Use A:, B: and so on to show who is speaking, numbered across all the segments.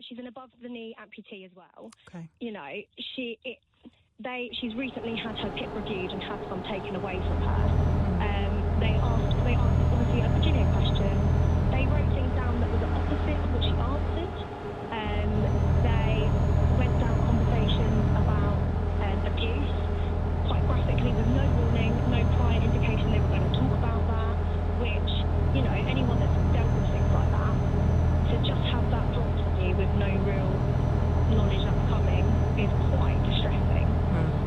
A: she's an above the knee amputee as well.
B: Okay.
A: You know, she's recently had her PIP reviewed and had some taken away from her. They asked obviously a Virginia question. They wrote things down that were the opposite of what she answered. They went down conversations about abuse, quite graphically, with no warning, no prior indication they were going to talk about that, which, you know, anyone that's dealt with things like that, to just have that dropped on you with no real knowledge that's coming is quite distressing.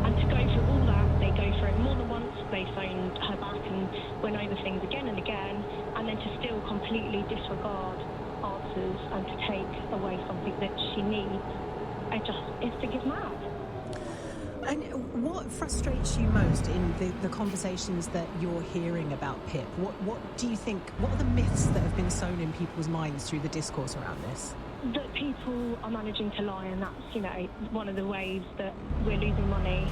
A: And to go through all that, they go through it more than once, they phoned her back and went over things again and again, and then to still completely disregard answers and to take away something that she needs, it's mad.
B: And what frustrates you most in the conversations that you're hearing about PIP? What do you think, what are the myths that have been sown in people's minds through the discourse around this?
A: That people are managing to lie, and that's, you know, one of the ways that we're losing money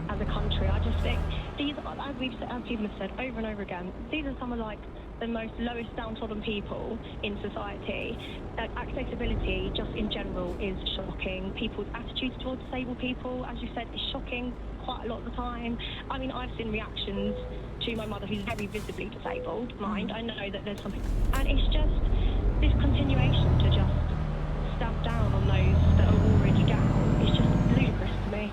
A: as a country. I just think these are, as people have said over and over again, these are some of like the most lowest downtrodden people in society. Accessibility just in general is shocking. People's attitudes towards disabled people, as you said, is shocking quite a lot of the time. I mean, I've seen reactions to my mother who's very visibly disabled, mind. I know that there's something, and it's just this continuation to just stamp down on those that are already down. It's just ludicrous to me.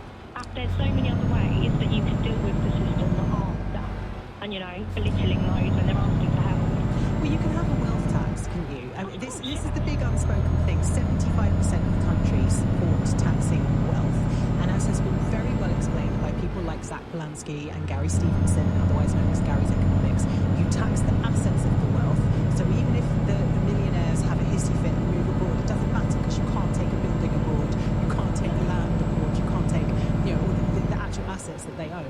A: There's so many other ways that you can deal with the system that aren't that, and, you know, belittling those when they're asking for help.
B: Well, you can have a wealth tax, can you? I mean, this is the big unspoken thing. 75% of the country support taxing wealth. And as has been very well explained by people like Zach Polanski and Gary Stevenson, otherwise known as Gary's Economics, you tax the assets of the wealth. So even if the millionaires have a hissy fit and move abroad, it doesn't matter because you can't take a building abroad, you can't take the land abroad, you can't take, you know, all the actual assets that they own.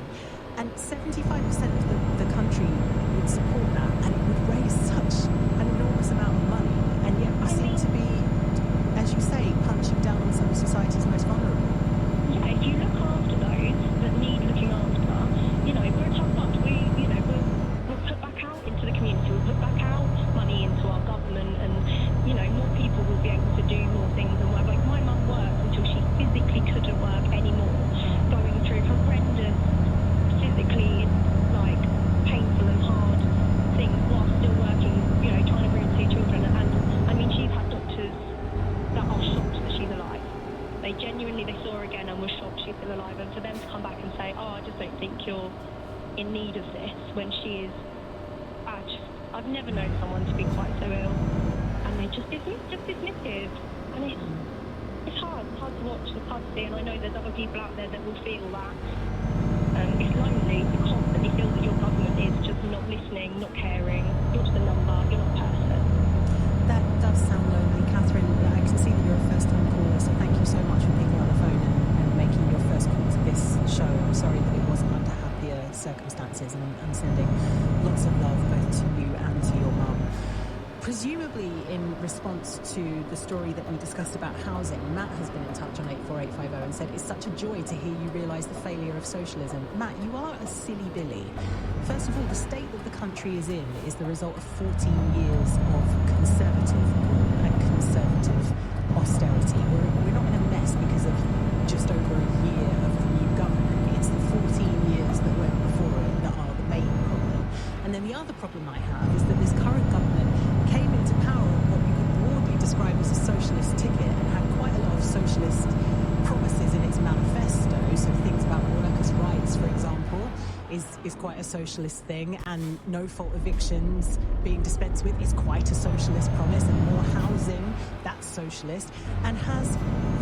B: And 75% of the country would support that, and it would raise such an enormous amount of money. And yet we seem to be, as you say, punching down on some of society's most vulnerable.
A: Yeah, if you look after those that need looking after, you know, we're a tough bunch. We'll put back out into the community, we'll put back out money into our government, and, you know, more people will be able to do more things and work. Like, my mum worked until she physically couldn't work anymore, going through horrendous, physically, like, painful and hard things while still working, you know, trying to bring up 2 children. And I mean, she's had doctors that are shocked that she's alive. They saw her again and were shocked she's still alive. And for them to come back and say, oh, I just don't think you're in need of this, when she is, I've never known someone to be quite so ill. And they just dismissive. And it's hard to watch, it's hard to see. And I know there's other people out there that will feel that. It's lonely to constantly feel that your government is just not listening, not caring. You're just a number, you're not a person.
B: That does sound lonely, Catherine. I can see that you're a first-time caller, so thank you so much for picking up the phone and making your first call to this show. I'm sorry that it wasn't under happier circumstances, and I'm sending lots of love both to you and to your mum. Presumably in response to the story that we discussed about housing, Matt has been in touch on 84850 and said, it's such a joy to hear you realise the failure of socialism. Matt, you are a silly Billy. First of all, the state that the country is in is the result of 14 years of conservative and conservative austerity. We're not in a mess because of just over a year of the new government. It's the 14 years that went before it that are the main problem. And then the other problem I have is that this current government came into power on what you could broadly describe as a socialist ticket and had quite a lot of socialist promises in its manifesto. So things about workers' rights, for example, is quite a socialist thing, and no-fault evictions being dispensed with is quite a socialist promise, and more housing, that's socialist, and has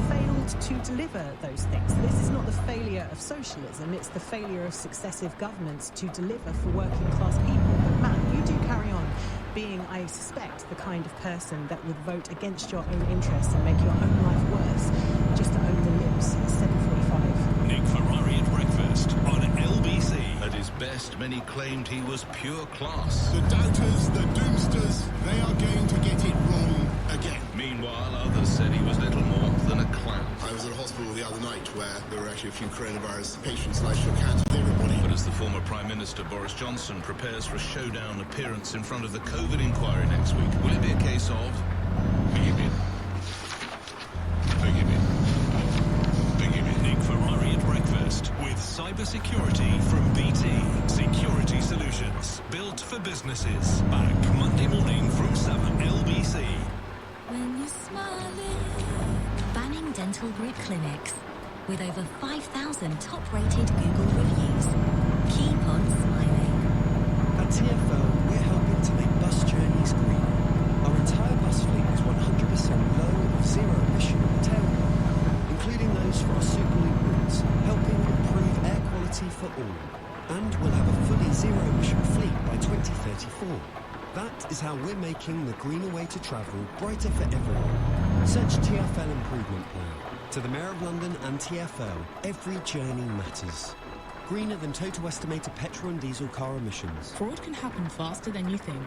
B: failed to deliver those things. This is not the failure of socialism, it's the failure of successive governments to deliver for working-class people. But Matt, you do carry on being, I suspect, the kind of person that would vote against your own interests and make your own life worse just to own the libs. 7:45.
C: Nick Ferrari at breakfast on LBC. At his best, many claimed he was pure class.
D: The doubters, the doomsters, they are going to get it wrong again.
C: Meanwhile, others said he was little more than a clown.
D: I was at a hospital the other night where there were actually a few coronavirus patients, and I shook hands with everybody.
C: But as the former Prime Minister Boris Johnson prepares for a showdown appearance in front of the COVID inquiry next week, will it be a case of maybe? cybersecurity from BT. Security solutions built for businesses. Back Monday morning from 7 LBC.
E: When you're smiling. Banning Dental Group Clinics. With over 5,000 top-rated Google reviews. Keep on smiling.
F: At TfL, we're helping to make bus journeys green. Our entire bus fleet is 100% low or zero emission in the tailpipe, including those for our Superloop routes, helping improve air quality for all. And we'll have a fully zero emission fleet by 2034. That is how we're making the greener way to travel brighter for everyone. Search TfL Improvement Plan. To the Mayor of London and TfL, every journey matters. Greener than total estimated petrol and diesel car emissions.
G: Fraud can happen faster than you think.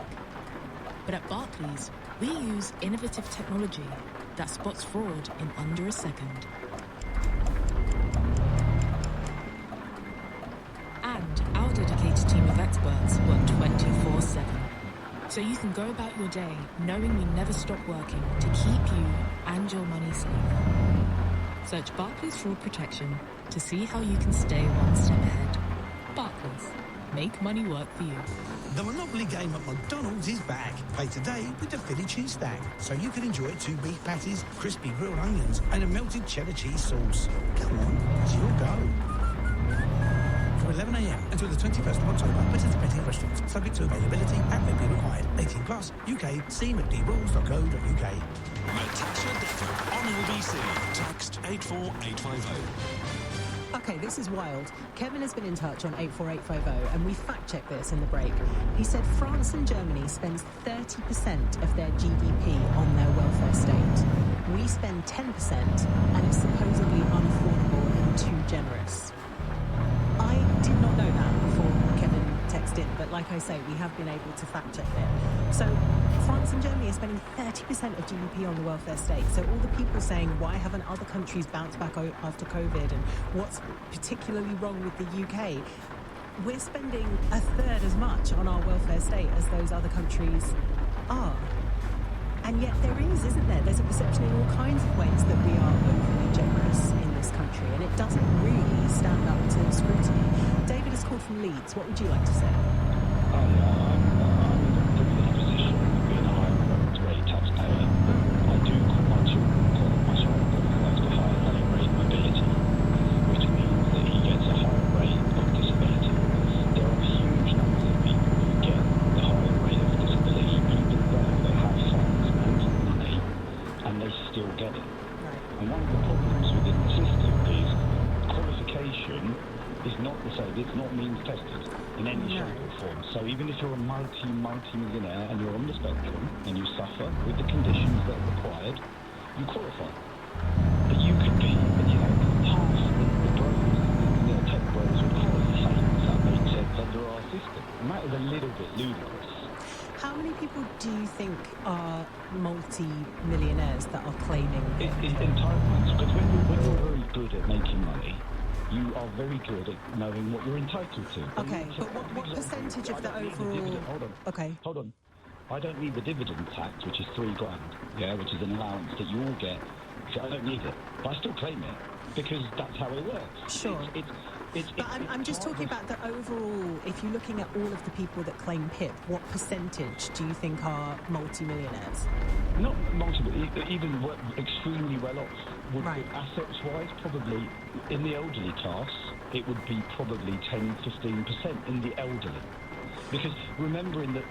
G: But at Barclays, we use innovative technology that spots fraud in under a second. And our dedicated team of experts work 24/7. So you can go about your day knowing we never stop working to keep you and your money safe. Search Barclays Fraud Protection to see how you can stay one step ahead. Barclays. Make money work for you.
H: The Monopoly game at McDonald's is back. Play today with the Philly cheese stack, so you can enjoy 2 beef patties, crispy grilled onions, and a melted cheddar cheese sauce. Come on, it's your go. From 11 a.m. until the 21st of October, participating restaurants, subject to availability, and may be required. 18 plus, UK, see mcdrules.co.uk.
C: Natasha Decker on LBC. Text 84850.
B: Okay, this is wild. Kevin has been in touch on 84850 and we fact-checked this in the break. He said France and Germany spends 30% of their GDP on their welfare state. We spend 10% and it's supposedly unaffordable and too generous. I did not know that before Kevin texted in, but like I say, we have been able to fact-check it. So France and Germany are spending 30% of GDP on the welfare state. So all the people saying, why haven't other countries bounced back after COVID and what's particularly wrong with the UK? We're spending a third as much on our welfare state as those other countries are. And yet there is, isn't there? There's a perception in all kinds of ways that we are overly generous in this country, and it doesn't really stand up to scrutiny. David has called from Leeds. What would you like to say?
I: I'm in a privileged position being a high rate taxpayer. I do call my children qualified for higher rate mobility, which means that he gets a higher rate of disability. There are huge numbers of people who get the higher rate of disability, even though they have funds and money, and they still get it. And one of the problems within the system is qualification is not the same. It's not means tested in any shape or form. So even if you're a multi-millionaire and you're on the spectrum and you suffer with the conditions that are required, you qualify. But you could be, half the bros, tech bros would qualify, if that makes sense, under our system. And that is a little bit ludicrous.
B: How many people do you think are multi-millionaires that are claiming
I: It's entitlements, because when you're very good at making money, you are very good at knowing what you're entitled to.
B: Okay, but what percentage of the overall...
I: Hold on. I don't need the dividend tax, which is £3,000, which is an allowance that you all get. So I don't need it, but I still claim it because that's how it works.
B: Sure. But I'm just talking about the overall, if you're looking at all of the people that claim PIP, what percentage do you think are multi-millionaires?
I: Not multiple, even extremely well off. Assets-wise, probably in the elderly class, it would be probably 10-15% in the elderly. Because remembering that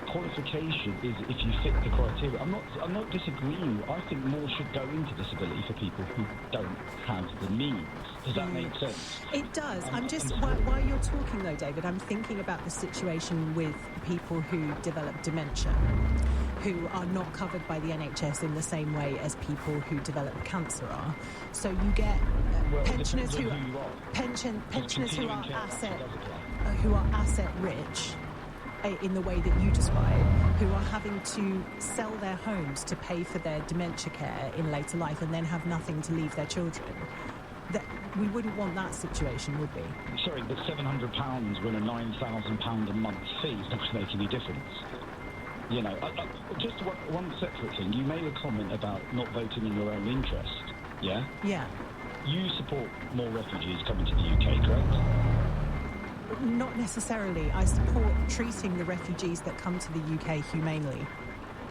I: qualification is if you fit the criteria. I'm not disagreeing. I think more should go into disability for people who don't have the means. Does that make sense?
B: It does. While you're talking though, David, I'm thinking about the situation with people who develop dementia, who are not covered by the NHS in the same way as people who develop cancer are. So you get pensioners who are asset rich in the way that you describe, who are having to sell their homes to pay for their dementia care in later life and then have nothing to leave their children. We wouldn't want that situation, would we?
I: Sorry, but £700 when a £9,000 a month fee is not going to make any difference. Just one separate thing. You made a comment about not voting in your own interest, yeah?
B: Yeah.
I: You support more refugees coming to the UK, correct?
B: not necessarily. I support treating the refugees that come to the UK humanely.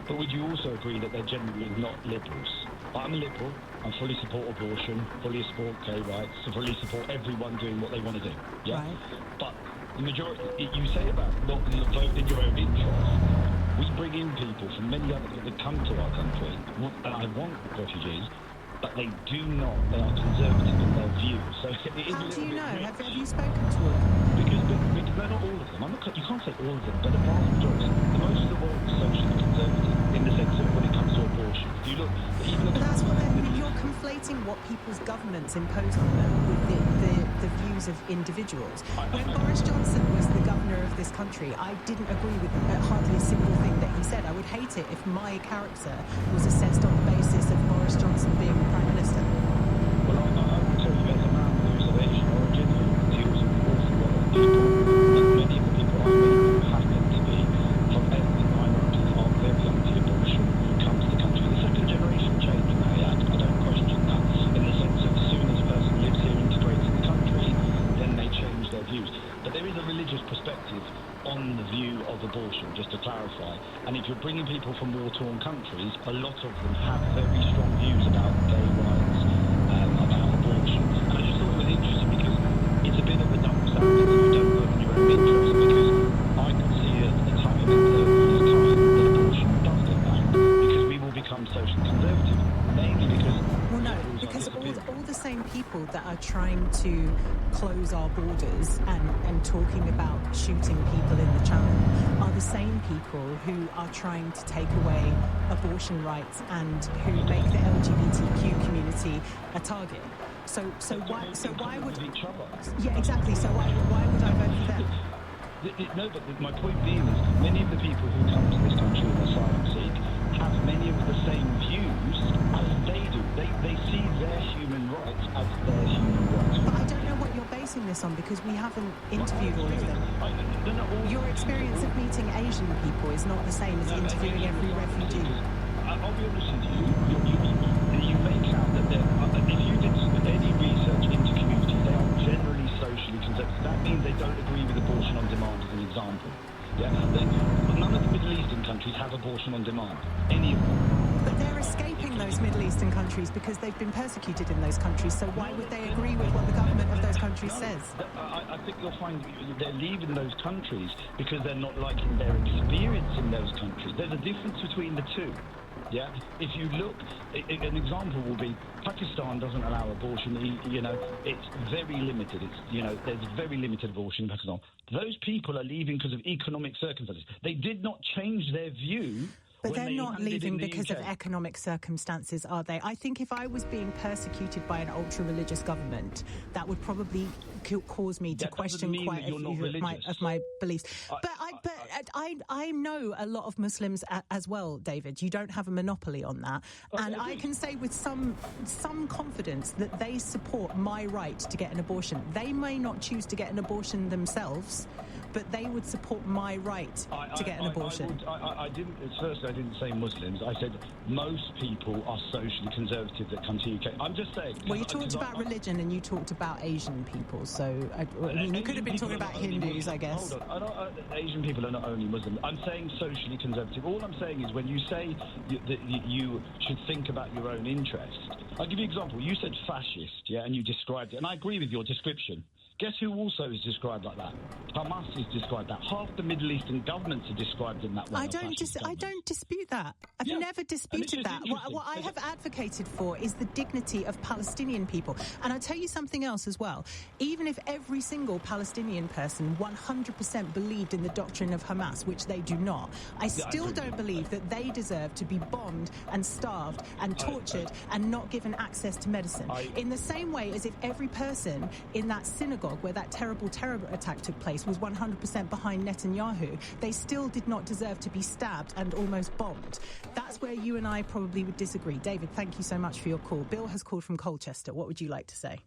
I: But would you also agree that they're generally not liberals? I'm a liberal. I fully support abortion, fully support gay rights, fully support everyone doing what they want to do. Yeah.
B: Right.
I: But the majority, you say about not voting in your own interest. We bring in people from many other that come to our country, and I want refugees, but they do not. They are conservative in their views. So
B: how do you know? Have you spoken to all of them?
I: Because they're not all of them. You can't say all of them, but the vast majority. Most of the world is socially conservative in the sense of when it comes to abortion. If you look,
B: but that's what you're conflating what people's governments impose on them with the views of individuals. When Boris Johnson was the governor of this country, I didn't agree with hardly a single thing that he said. I would hate it if my character was assessed on the basis of Boris Johnson being the Prime Minister.
I: Well, I will tell you, as a man who's of Asian origin, who deals with an awful lot of people, and many of the people I meet happen to be from ethnic minorities are very anti-abortion who come to the country. The second generation change, may I add. I don't question that. In the sense of as soon as a person lives here, integrates in the country, then they change their views. But there is a religious perspective on the view of abortion, just to clarify. And if you're bringing people from war-torn countries, a lot of them have very strong views about gay rights, about abortion. And I just thought it was interesting because it's a bit of a double standard if you don't vote in your own interest, because I could see at the time in 30 years' time that abortion does get banned because we will become socially conservative, mainly because...
B: Well, no, because all the same people that are trying to close our borders and talking about shooting people in the channel are the same people who are trying to take away abortion rights and who make the LGBTQ community a target. So why would
I: each other?
B: Yeah, exactly. So why would I vote for them?
I: No, but my point being is many of the people who come to this country and asylum seek have many of the same views as they do. They see their human rights as their human rights.
B: But I don't know what you're basing this on because we haven't interviewed all of them. Your experience of meeting Asian people is not the same as interviewing every refugee.
I: I'll be honest with you. You make out that if you did any research into communities, they are generally socially conservative. That means they don't agree with abortion on demand, as an example. Yeah, none of the Middle Eastern countries have abortion on demand. Any of them.
B: But they're escaping those Middle Eastern countries because they've been persecuted in those countries. So why would they agree with what the government of those countries says?
I: I think you'll find they're leaving those countries because they're not liking their experience in those countries. There's a difference between the two. Yeah, if you look, an example will be Pakistan doesn't allow abortion. It's very limited. There's very limited abortion in Pakistan. Those people are leaving because of economic circumstances. They did not change their view.
B: But they're not leaving because of economic circumstances, are they? I think if I was being persecuted by an ultra-religious government, that would probably cause me to question quite a few of my beliefs. But I know a lot of Muslims as well, David. You don't have a monopoly on that. And I can say with some confidence that they support my right to get an abortion. They may not choose to get an abortion themselves, but they would support my right to get an abortion.
I: I didn't say Muslims. I said most people are socially conservative that come to UK. I'm just saying.
B: Well, you talked about religion and you talked about Asian people, so you could have been talking about Hindus, I guess.
I: Hold on. Asian people are not only Muslim. I'm saying socially conservative. All I'm saying is when you say that you should think about your own interest. I'll give you an example. You said fascist, yeah, and you described it, and I agree with your description. Guess who also is described like that? Hamas is described that. Half the Middle Eastern governments are described in that way.
B: I don't dispute that. I've never disputed that. What I have advocated for is the dignity of Palestinian people. And I'll tell you something else as well. Even if every single Palestinian person 100% believed in the doctrine of Hamas, which they do not, I still don't believe that they deserve to be bombed and starved and tortured and not given access to medicine. In the same way as if every person in that synagogue where that terrible terror attack took place was 100% behind Netanyahu, they still did not deserve to be stabbed and almost bombed. That's where you and I probably would disagree. David, thank you so much for your call. Bill has called from Colchester. What would you like to say?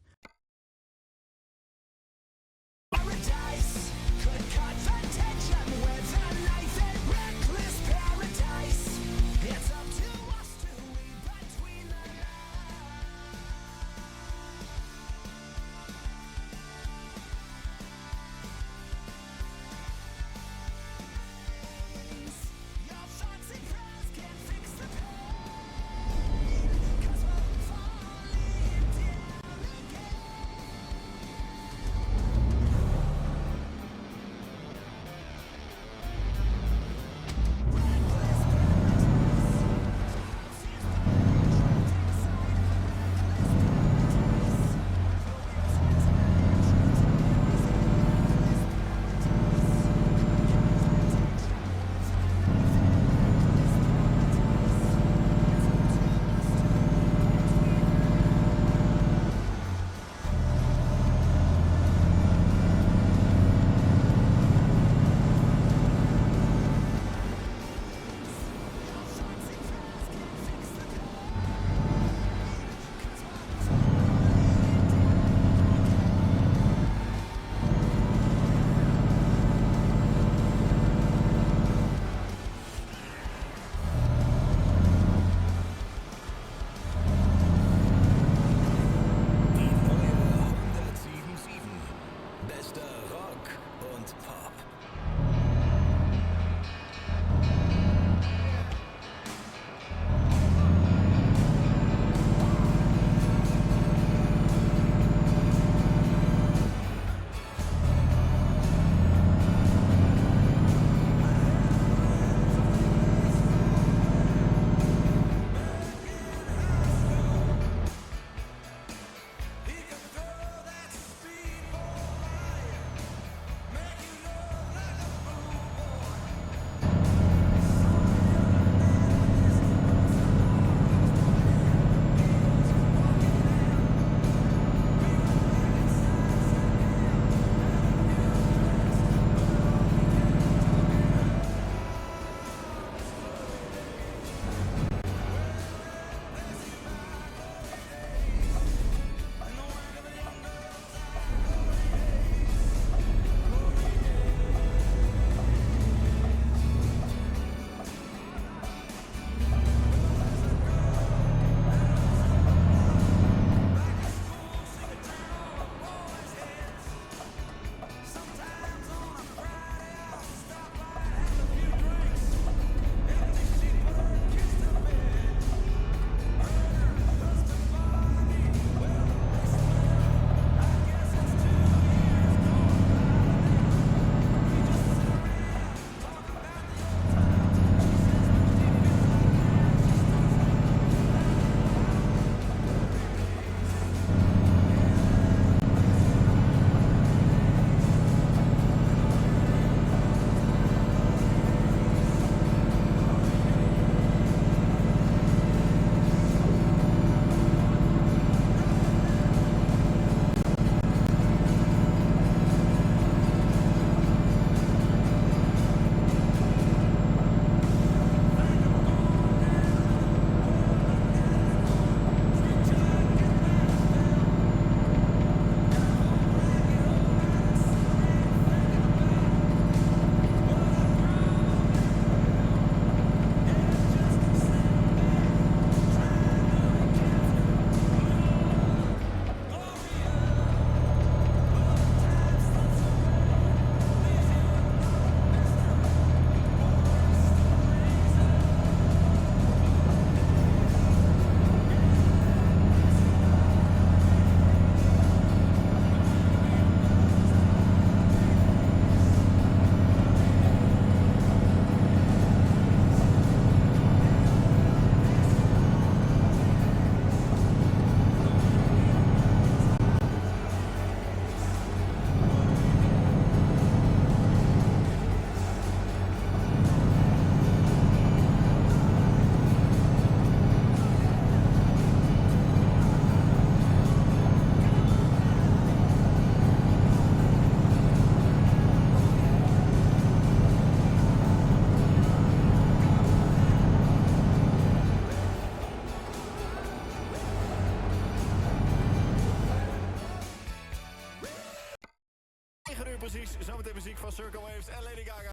J: precies. Zometeen muziek van Circle Waves en Lady Gaga.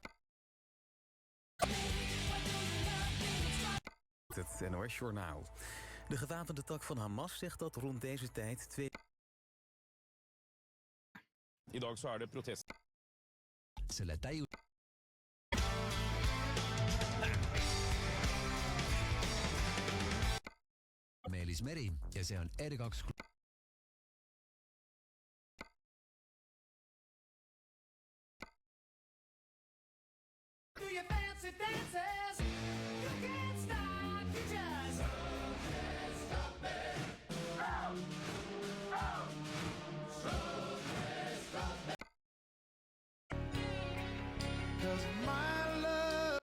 J: Het NOS-journaal. De gewapende tak van Hamas zegt dat rond deze tijd twee...
K: I dag så er det protest.
L: Meelis Meri ja see on R2.
M: Do your fancy dances. You can't stop, you just can't stop me. Oh, oh, can't stop me. 'Cause my love.